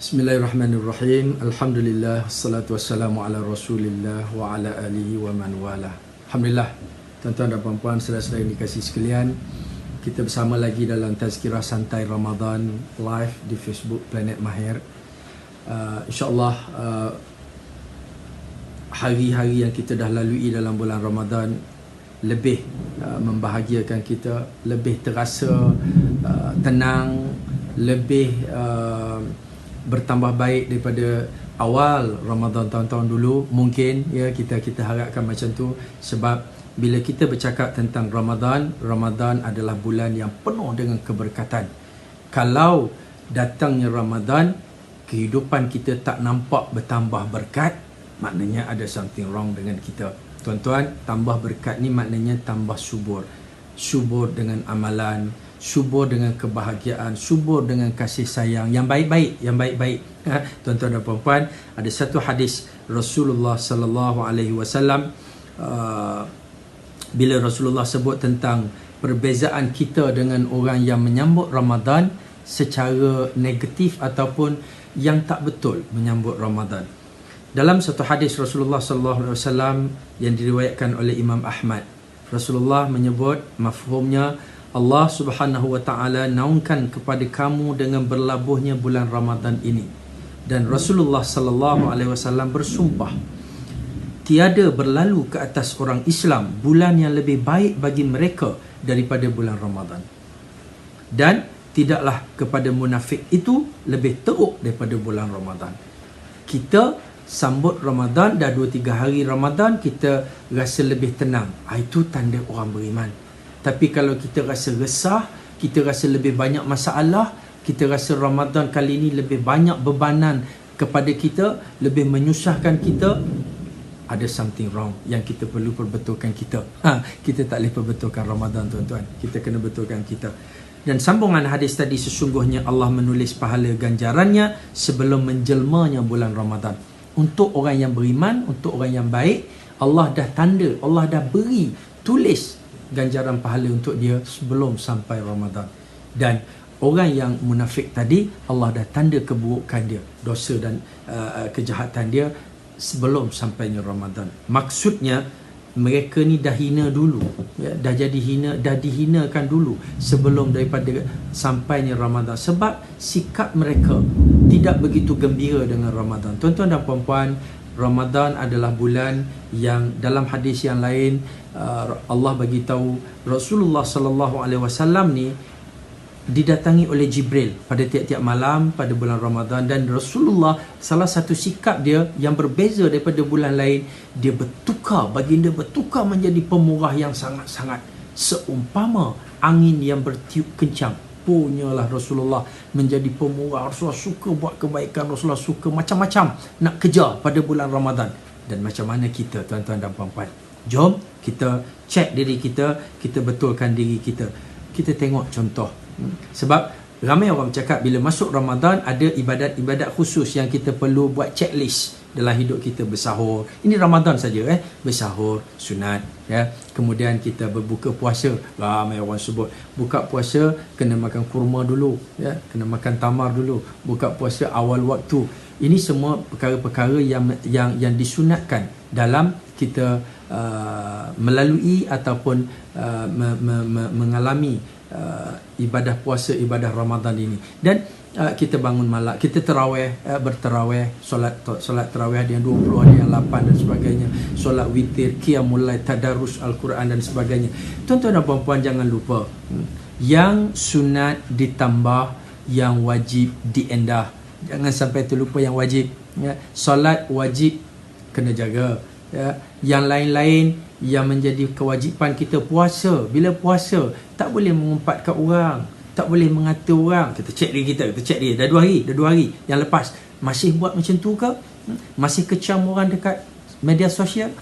Bismillahirrahmanirrahim. Alhamdulillah, wassalatu wassalamu ala Rasulillah wa ala alihi wa man wala. Alhamdulillah, tuan-tuan dan puan-puan, saudara-saudara yang dikasihi sekalian, kita bersama lagi dalam Tazkirah Santai Ramadan live di Facebook Planet Mahir. InsyaAllah hari-hari yang kita dah lalui dalam bulan Ramadan lebih membahagiakan kita, lebih terasa tenang, lebih bertambah baik daripada awal Ramadan tahun-tahun dulu. Mungkin ya kita harapkan macam tu, sebab bila kita bercakap tentang Ramadan adalah bulan yang penuh dengan keberkatan. Kalau datangnya Ramadan, kehidupan kita tak nampak bertambah berkat, maknanya ada something wrong dengan kita. Tuan-tuan, tambah berkat ni maknanya tambah subur. Subur dengan amalan, subur dengan kebahagiaan, subur dengan kasih sayang yang baik-baik, Tuan-tuan dan puan-puan, ada satu hadis Rasulullah sallallahu alaihi wasallam, bila Rasulullah sebut tentang perbezaan kita dengan orang yang menyambut Ramadan secara negatif ataupun yang tak betul menyambut Ramadan. Dalam satu hadis Rasulullah sallallahu alaihi wasallam yang diriwayatkan oleh Imam Ahmad, Rasulullah menyebut mafhumnya, Allah Subhanahu wa taala naungkan kepada kamu dengan berlabuhnya bulan Ramadan ini. Dan Rasulullah sallallahu alaihi wasallam bersumpah, tiada berlalu ke atas orang Islam bulan yang lebih baik bagi mereka daripada bulan Ramadan. Dan tidaklah kepada munafik itu lebih teruk daripada bulan Ramadan. Kita sambut Ramadan, dah 2-3 hari Ramadan, kita rasa lebih tenang. Itu tanda orang beriman. Tapi kalau kita rasa resah, kita rasa lebih banyak masalah, kita rasa Ramadan kali ini lebih banyak bebanan kepada kita, lebih menyusahkan kita, ada something wrong yang kita perlu perbetulkan kita. Kita tak boleh perbetulkan Ramadan, tuan-tuan. Kita kena betulkan kita. Dan sambungan hadis tadi, sesungguhnya Allah menulis pahala ganjarannya sebelum menjelmanya bulan Ramadan. Untuk orang yang beriman, untuk orang yang baik, Allah dah tanda, Allah dah beri, tulis ganjaran pahala untuk dia sebelum sampai Ramadan. Dan orang yang munafik tadi, Allah dah tanda keburukan dia, dosa dan kejahatan dia sebelum sampainya Ramadan. Maksudnya mereka ni dah hina dulu, ya, dah jadi hina, dah dihinakan dulu sebelum daripada sampainya Ramadan, sebab sikap mereka tidak begitu gembira dengan Ramadan. Tuan-tuan dan puan-puan, Ramadan adalah bulan yang dalam hadis yang lain Allah bagi tahu Rasulullah sallallahu alaihi wasallam ni didatangi oleh Jibril pada tiap-tiap malam pada bulan Ramadan. Dan Rasulullah, salah satu sikap dia yang berbeza daripada bulan lain, dia bertukar, baginda bertukar menjadi pemurah yang sangat-sangat, seumpama angin yang bertiup kencang. Punyalah Rasulullah menjadi pemurah. Rasulullah suka buat kebaikan, Rasulullah suka macam-macam nak kejar pada bulan Ramadan. Dan macam mana kita, tuan-tuan dan puan-puan? Jom kita cek diri kita, kita betulkan diri kita. Kita tengok contoh. Sebab ramai orang bercakap bila masuk Ramadan ada ibadat-ibadat khusus yang kita perlu buat checklist dalam hidup kita. Bersahur, ini Ramadan saja, bersahur sunat, ya. Kemudian kita berbuka puasa, ramai orang sebut buka puasa kena makan kurma dulu, ya, kena makan tamar dulu, buka puasa awal waktu. Ini semua perkara-perkara yang disunatkan dalam kita melalui ataupun mengalami ibadah puasa, ibadah Ramadan ini. Dan kita bangun malam, kita terawih, berterawih, solat terawih ada yang 20, ada yang 8 dan sebagainya. Solat witir, qiyamul lail, tadarus Al-Quran dan sebagainya. Tuan-tuan dan puan-puan, jangan lupa yang sunat ditambah, yang wajib diendah. Jangan sampai terlupa yang wajib, ya. Solat wajib kena jaga, ya. Yang lain-lain yang menjadi kewajipan kita, puasa, bila puasa tak boleh mengumpat kat orang, tak boleh mengata orang. Kita cek diri kita, kita cek dia, dah 2 hari yang lepas masih buat macam tu ke? Masih kecam orang dekat media sosial?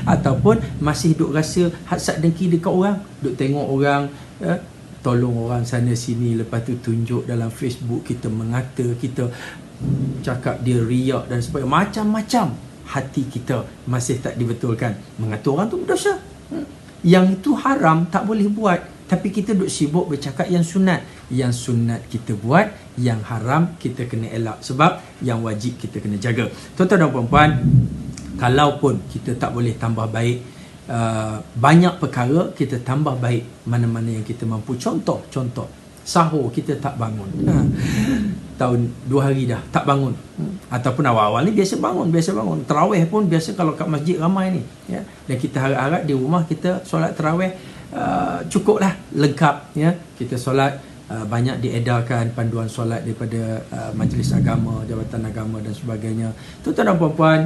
Ataupun masih duk rasa hasad dengki dekat orang, duk tengok orang, ya, tolong orang sana sini, lepas tu tunjuk dalam Facebook, kita mengata, kita cakap dia riak dan sebagainya, macam-macam. Hati kita masih tak dibetulkan. Mengata orang tu berdosa, yang itu haram, tak boleh buat. Tapi kita duk sibuk bercakap yang sunat. Yang sunat kita buat, yang haram kita kena elak. Sebab yang wajib kita kena jaga. Tuan-tuan dan puan-puan, kalaupun kita tak boleh tambah baik, banyak perkara kita tambah baik mana-mana yang kita mampu. Contoh, sahur kita tak bangun. Tahun 2 hari dah tak bangun. Ataupun awal-awal ni biasa bangun. Tarawih pun biasa kalau kat masjid ramai ni, ya. Dan kita harap-harap di rumah kita solat tarawih cukuplah, lengkap, ya. Kita solat, banyak diedarkan panduan solat daripada majlis agama, jabatan agama dan sebagainya. Tuan-tuan dan puan-puan,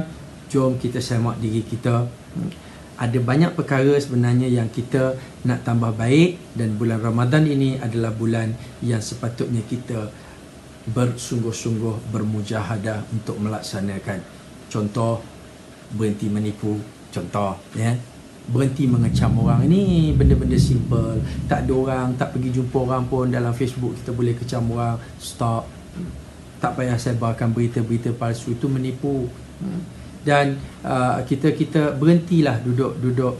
jom kita semak diri kita. Ada banyak perkara sebenarnya yang kita nak tambah baik, dan bulan Ramadan ini adalah bulan yang sepatutnya kita bersungguh-sungguh bermujahadah untuk melaksanakan. Contoh, berhenti menipu. Contoh, ya, berhenti mengecam orang. Ini benda-benda simple. Tak ada orang, tak pergi jumpa orang pun dalam Facebook kita boleh kecam orang. Stop. Tak payah sebarkan berita-berita palsu, itu menipu. Dan kita berhentilah duduk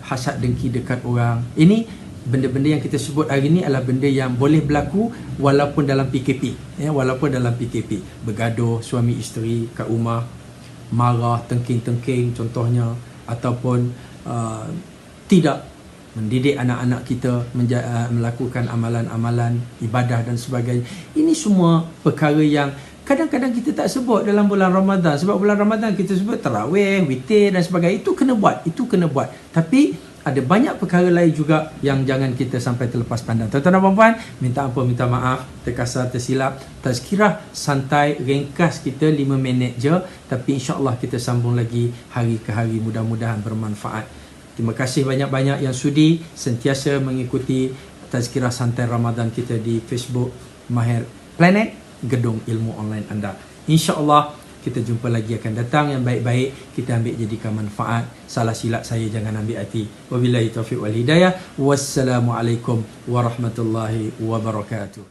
hasad dengki dekat orang. Ini benda-benda yang kita sebut hari ni adalah benda yang boleh berlaku walaupun dalam PKP, ya, walaupun dalam PKP. Bergaduh suami isteri kat rumah, marah, tengking-tengking contohnya, ataupun tidak mendidik anak-anak kita melakukan amalan-amalan ibadah dan sebagainya. Ini semua perkara yang kadang-kadang kita tak sebut dalam bulan Ramadan. Sebab bulan Ramadan kita sebut tarawih, witir dan sebagainya. Itu kena buat. Tapi ada banyak perkara lain juga yang jangan kita sampai terlepas pandang. Tuan-tuan dan puan-puan, minta ampun, minta maaf, terkasar, tersilap. Tazkirah santai, ringkas kita 5 minit je. Tapi insya-Allah kita sambung lagi hari ke hari, mudah-mudahan bermanfaat. Terima kasih banyak-banyak yang sudi sentiasa mengikuti Tazkirah Santai Ramadan kita di Facebook Mahir Planet, gedung ilmu online anda. InsyaAllah kita jumpa lagi akan datang yang baik-baik, kita ambil jadikan manfaat. Salah silap saya jangan ambil hati. Wabillahi taufiq wal hidayah. Wassalamualaikum warahmatullahi wabarakatuh.